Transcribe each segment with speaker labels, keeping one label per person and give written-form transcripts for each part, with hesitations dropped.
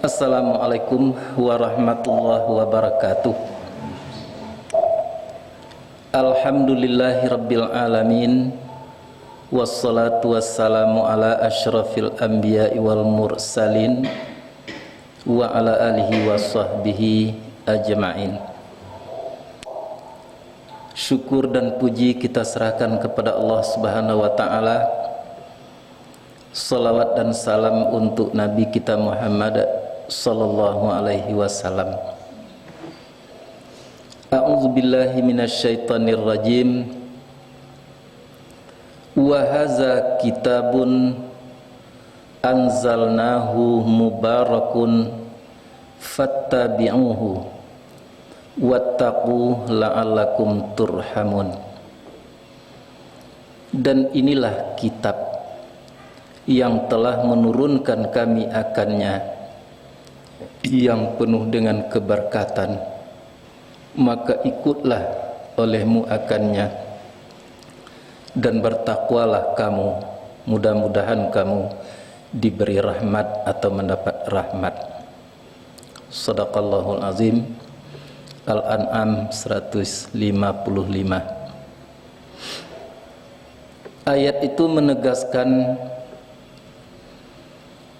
Speaker 1: Assalamualaikum warahmatullahi wabarakatuh. Alhamdulillahi rabbil alamin. Wassalatu wassalamu ala asyrafil anbiya'i wal mursalin wa ala alihi wa sahbihi ajma'in. Syukur dan puji kita serahkan kepada Allah Subhanahu wa ta'ala. Salawat dan salam untuk Nabi kita Muhammad sallallahu alaihi wasallam. A'udzu billahi minasyaitonir rajim. Wa hadza kitabun anzalnahu mubarakun fattabi'uhu wattaqu la'allakum turhamun. Dan inilah kitab yang telah menurunkan kami akannya, yang penuh dengan keberkatan, maka ikutlah olehmu akannya, dan bertakwalah kamu, mudah-mudahan kamu diberi rahmat atau mendapat rahmat. Shadaqallahul azim. Al-An'am 155. Ayat itu menegaskan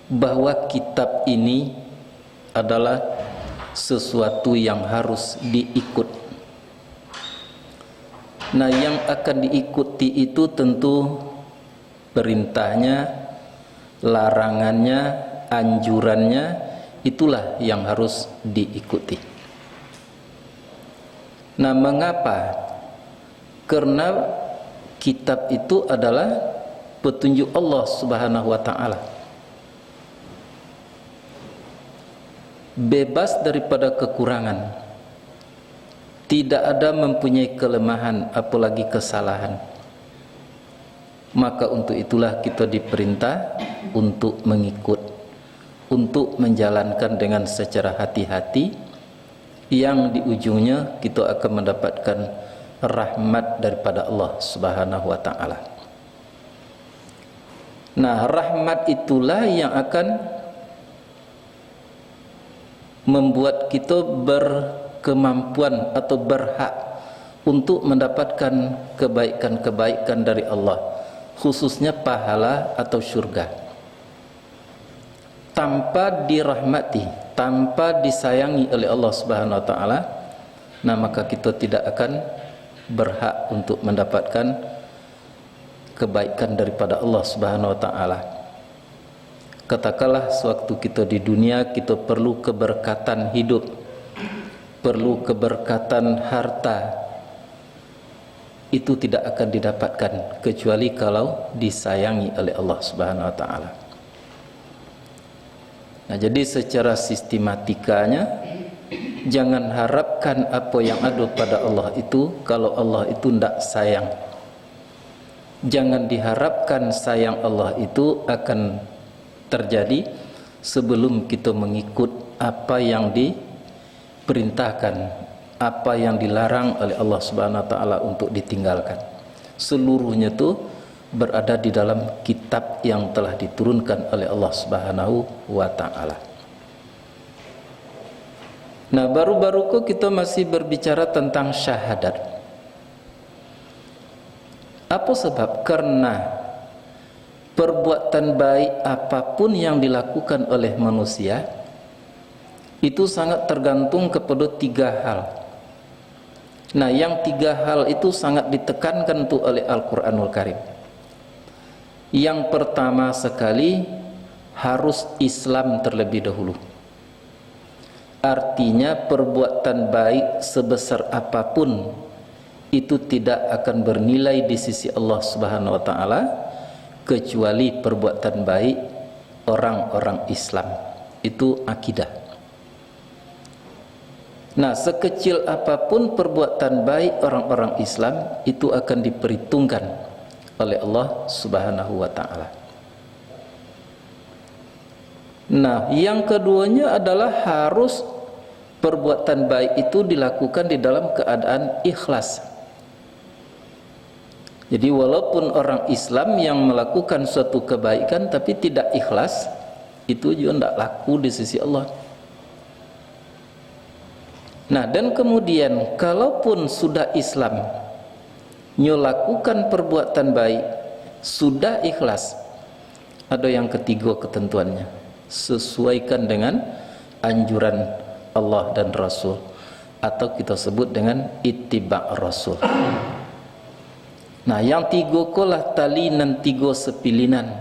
Speaker 1: bahwa kitab ini adalah sesuatu yang harus diikut. Nah, yang akan diikuti itu tentu perintahnya, larangannya, anjurannya, itulah yang harus diikuti. Nah, mengapa? Karena kitab itu adalah petunjuk Allah Subhanahu wa ta'ala, bebas daripada kekurangan, tidak ada mempunyai kelemahan apalagi kesalahan. Maka untuk itulah kita diperintah untuk mengikut, untuk menjalankan dengan secara hati-hati, yang di ujungnya kita akan mendapatkan rahmat daripada Allah Subhanahu wa ta'ala. Nah, rahmat itulah yang akan membuat kita berkemampuan atau berhak untuk mendapatkan kebaikan-kebaikan dari Allah, khususnya pahala atau syurga. Tanpa dirahmati, tanpa disayangi oleh Allah Subhanahu wa ta'ala, nah maka kita tidak akan berhak untuk mendapatkan kebaikan daripada Allah Subhanahu wa ta'ala. Katakanlah sewaktu kita di dunia kita perlu keberkatan hidup, perlu keberkatan harta, itu tidak akan didapatkan kecuali kalau disayangi oleh Allah Subhanahu wa ta'ala. Nah, jadi secara sistematikanya jangan harapkan apa yang ada pada Allah itu kalau Allah itu tidak sayang. Jangan diharapkan sayang Allah itu akan terjadi sebelum kita mengikut apa yang diperintahkan, apa yang dilarang oleh Allah Subhanahu wa ta'ala untuk ditinggalkan. Seluruhnya itu berada di dalam kitab yang telah diturunkan oleh Allah Subhanahu wa ta'ala. Nah, baru-baru kita masih berbicara tentang syahadat. Apa sebab? Karena perbuatan baik apapun yang dilakukan oleh manusia itu sangat tergantung kepada tiga hal. Nah, yang tiga hal itu sangat ditekankan tuh oleh Al-Quranul Karim. Yang pertama sekali, harus Islam terlebih dahulu. Artinya perbuatan baik sebesar apapun itu tidak akan bernilai di sisi Allah Subhanahu wa ta'ala kecuali perbuatan baik orang-orang Islam. Itu akidah. Nah, sekecil apapun perbuatan baik orang-orang Islam itu akan diperhitungkan oleh Allah Subhanahu wa ta'ala. Nah, yang keduanya adalah harus perbuatan baik itu dilakukan di dalam keadaan ikhlas. Jadi walaupun orang Islam yang melakukan suatu kebaikan tapi tidak ikhlas, itu juga tidak laku di sisi Allah. Nah, dan kemudian kalaupun sudah Islam, nyo lakukan perbuatan baik, sudah ikhlas, ada yang ketiga ketentuannya, sesuaikan dengan anjuran Allah dan Rasul, atau kita sebut dengan ittiba' Rasul. Nah, yang tiga kolah tali nan tiga sepilinan,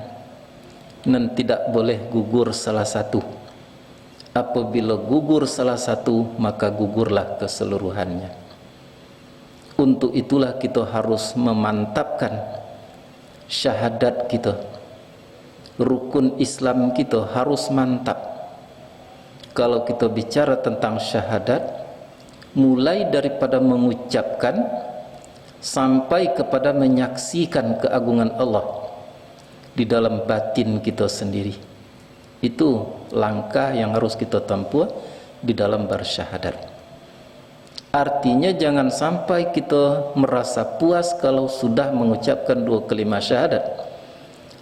Speaker 1: nan tidak boleh gugur salah satu. Apabila gugur salah satu, maka gugurlah keseluruhannya. Untuk itulah kita harus memantapkan syahadat kita. Rukun Islam kita harus mantap. Kalau kita bicara tentang syahadat, mulai daripada mengucapkan sampai kepada menyaksikan keagungan Allah di dalam batin kita sendiri. Itu langkah yang harus kita tempuh di dalam bersyahadat. Artinya jangan sampai kita merasa puas kalau sudah mengucapkan dua kalimat syahadat.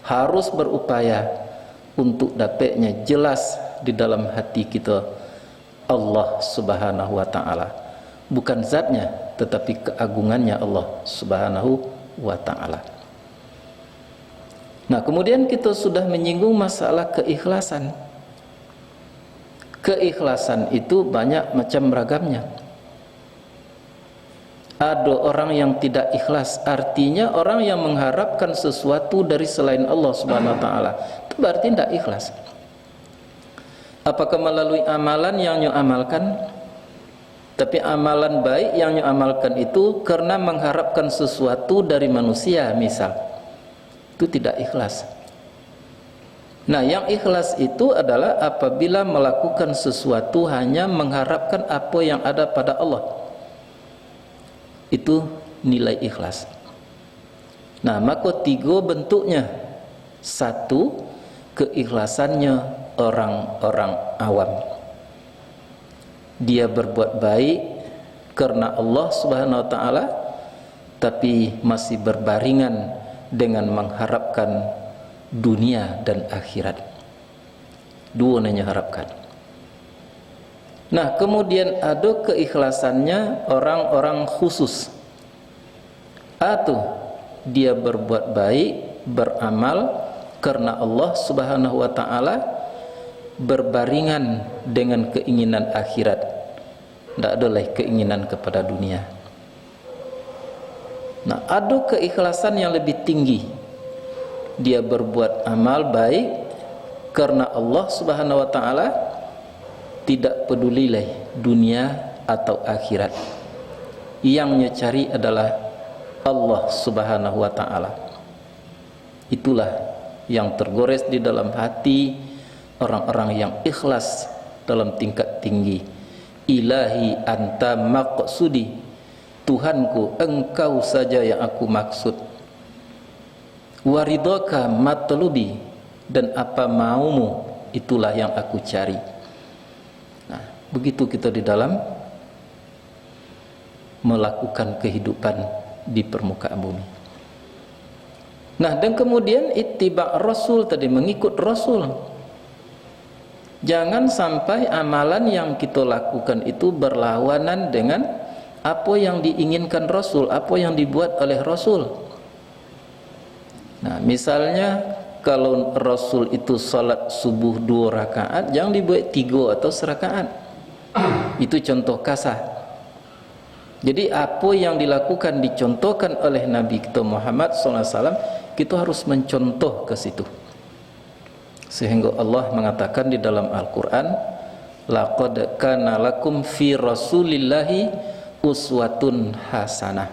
Speaker 1: Harus berupaya untuk dapatnya jelas di dalam hati kita Allah Subhanahu wa taala. Bukan zatnya, tetapi keagungannya Allah Subhanahu wa taala. Nah, kemudian kita sudah menyinggung masalah keikhlasan. Keikhlasan itu banyak macam ragamnya. Ada orang yang tidak ikhlas, artinya orang yang mengharapkan sesuatu dari selain Allah Subhanahu wa taala. Itu berarti tidak ikhlas. Apakah melalui amalan yang nyo amalkan? Tapi amalan baik yang nyo amalkan itu karena mengharapkan sesuatu dari manusia, misal. Itu tidak ikhlas. Nah, yang ikhlas itu adalah apabila melakukan sesuatu hanya mengharapkan apa yang ada pada Allah. Itu nilai ikhlas. Nah, maka tiga bentuknya. Satu, keikhlasannya orang-orang awam. Dia berbuat baik karena Allah Subhanahu wa taala, tapi masih berbaringan dengan mengharapkan dunia dan akhirat. Dua nanya harapkan. Nah, kemudian ada keikhlasannya orang-orang khusus. Atau dia berbuat baik, beramal karena Allah Subhanahu wa taala, berbaringan dengan keinginan akhirat. Tidak ada lagi keinginan kepada dunia. Nah, ada keikhlasan yang lebih tinggi. Dia berbuat amal baik karena Allah Subhanahu wa taala, tidak pedulilah dunia atau akhirat. Yang dia cari adalah Allah Subhanahu wa taala. Itulah yang tergores di dalam hati orang-orang yang ikhlas dalam tingkat tinggi. Ilahi anta maqsudi, Tuhanku, engkau saja yang aku maksud. Waridhaka matlubi, dan apa maumu itulah yang aku cari. Nah, begitu kita di dalam melakukan kehidupan di permukaan bumi. Nah, dan kemudian ittiba' Rasul tadi, mengikut Rasul. Jangan sampai amalan yang kita lakukan itu berlawanan dengan apa yang diinginkan Rasul, apa yang dibuat oleh Rasul. Nah, misalnya kalau Rasul itu salat subuh 2 rakaat, jangan dibuat 3 atau serakaat. Itu contoh kasar. Jadi apa yang dilakukan, dicontohkan oleh Nabi kita Muhammad SAW, kita harus mencontoh ke situ. Sehingga Allah mengatakan di dalam Al-Quran, laqad kana lakum fi rasulillahi uswatun hasanah.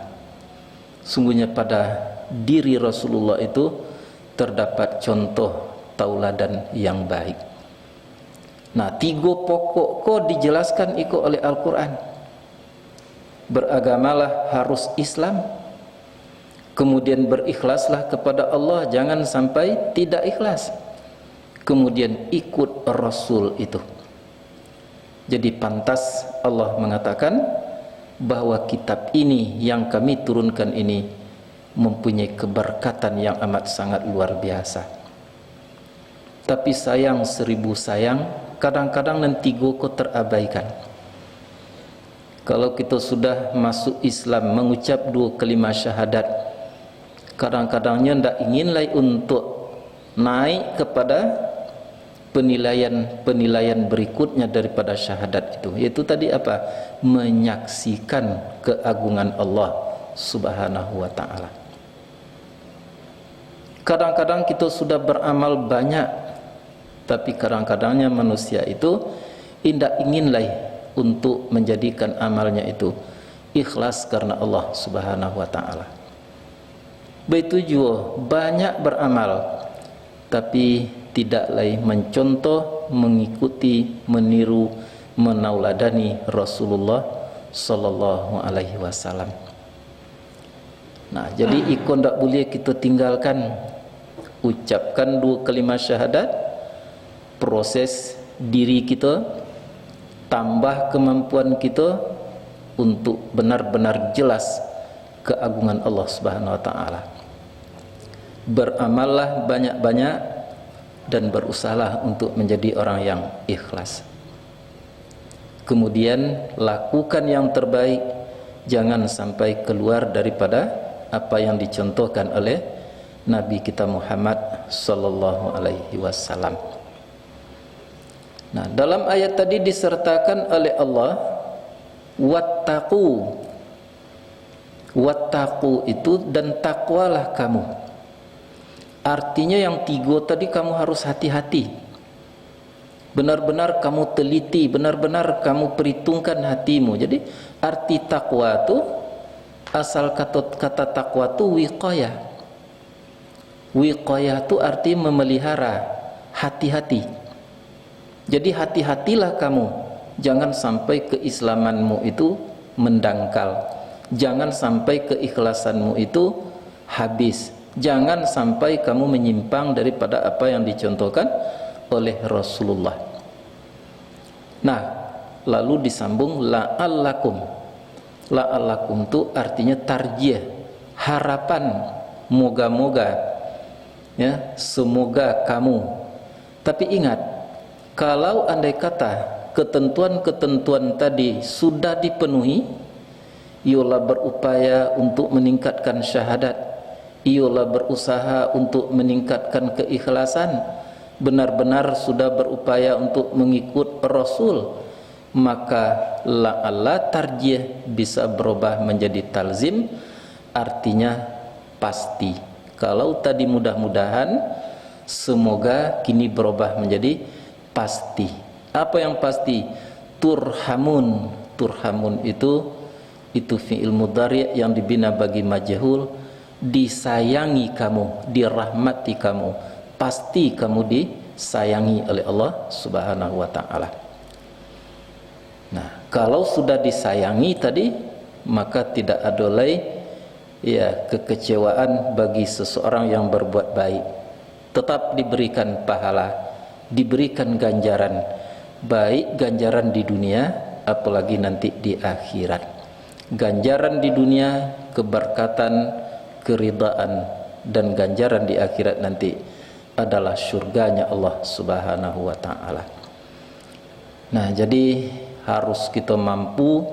Speaker 1: Sungguhnya pada diri Rasulullah itu terdapat contoh tauladan yang baik. Nah, 3 pokok kok dijelaskan itu oleh Al-Quran. Beragamalah harus Islam, kemudian berikhlaslah kepada Allah, jangan sampai tidak ikhlas, kemudian ikut Rasul itu. Jadi pantas Allah mengatakan bahwa kitab ini yang kami turunkan ini mempunyai keberkatan yang amat sangat luar biasa. tapi sayang 1000 sayang, kadang-kadang nanti kau terabaikan. Kalau kita sudah masuk Islam, mengucap 2 kalimat syahadat, kadang-kadangnya tidak inginlah untuk naik kepada penilaian berikutnya daripada syahadat itu, yaitu tadi apa? Menyaksikan keagungan Allah Subhanahu wa ta'ala. Kadang-kadang kita sudah beramal banyak, tapi kadang-kadangnya manusia itu tidak inginlah untuk menjadikan amalnya itu ikhlas karena Allah Subhanahu wa ta'ala. Begitu juga banyak beramal, tapi tidaklah mencontoh, mengikuti, meniru, menauladani Rasulullah sallallahu alaihi wasallam. Nah, jadi ikon tak boleh kita tinggalkan. Ucapkan 2 kalimat syahadat, proses diri kita, tambah kemampuan kita untuk benar-benar jelas keagungan Allah Subhanahu wa ta'ala. Beramallah banyak-banyak dan berusahalah untuk menjadi orang yang ikhlas. Kemudian lakukan yang terbaik, jangan sampai keluar daripada apa yang dicontohkan oleh Nabi kita Muhammad sallallahu alaihi wasallam. Nah, dalam ayat tadi disertakan oleh Allah wattaqu. Wattaqu itu dan takwalah kamu. Artinya yang 3 tadi kamu harus hati-hati. Benar-benar kamu teliti, benar-benar kamu perhitungkan hatimu. Jadi arti takwa itu, asal kata takwa itu wiqayah. Wiqayah itu arti memelihara, hati-hati. Jadi hati-hatilah kamu, jangan sampai keislamanmu itu mendangkal, jangan sampai keikhlasanmu itu habis, jangan sampai kamu menyimpang daripada apa yang dicontohkan oleh Rasulullah. Nah, lalu disambung la'allakum. La'allakum itu artinya tarjih, harapan, moga-moga, ya, semoga kamu. Tapi ingat, kalau andai kata ketentuan-ketentuan tadi sudah dipenuhi, ialah berupaya untuk meningkatkan syahadat, ialah berusaha untuk meningkatkan keikhlasan, benar-benar sudah berupaya untuk mengikut Rasul, maka la'alla tarjih bisa berubah menjadi talzim, artinya pasti. Kalau tadi mudah-mudahan, semoga kini berubah menjadi pasti. Apa yang pasti? Turhamun. Turhamun itu fi'il mudhari' yang dibina bagi majhul. Disayangi kamu, dirahmati kamu, pasti kamu disayangi oleh Allah Subhanahu wa ta'ala. Nah, kalau sudah disayangi tadi, maka tidak ada lagi ya kekecewaan bagi seseorang yang berbuat baik. Tetap diberikan pahala, diberikan ganjaran, baik ganjaran di dunia, apalagi nanti di akhirat. Ganjaran di dunia, keberkatan, keridaan, dan ganjaran di akhirat nanti adalah surganya Allah Subhanahu wa ta'ala. Nah, jadi harus kita mampu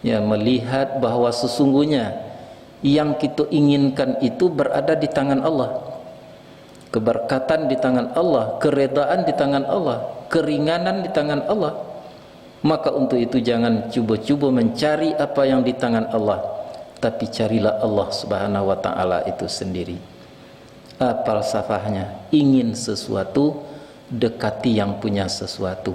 Speaker 1: ya melihat bahwa sesungguhnya yang kita inginkan itu berada di tangan Allah. Keberkatan di tangan Allah, keredaan di tangan Allah, keringanan di tangan Allah. Maka untuk itu jangan cuba-cuba mencari apa yang di tangan Allah, tapi carilah Allah Subhanahu wa ta'ala itu sendiri. Apa falsafahnya? Ingin sesuatu, dekati yang punya sesuatu.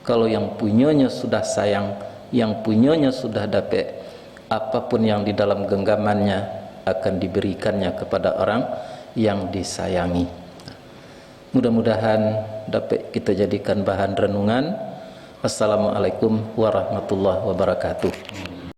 Speaker 1: Kalau yang punyanya sudah sayang, yang punyanya sudah dapat, apapun yang di dalam genggamannya akan diberikannya kepada orang yang disayangi. Mudah-mudahan dapat kita jadikan bahan renungan. Assalamualaikum warahmatullahi wabarakatuh.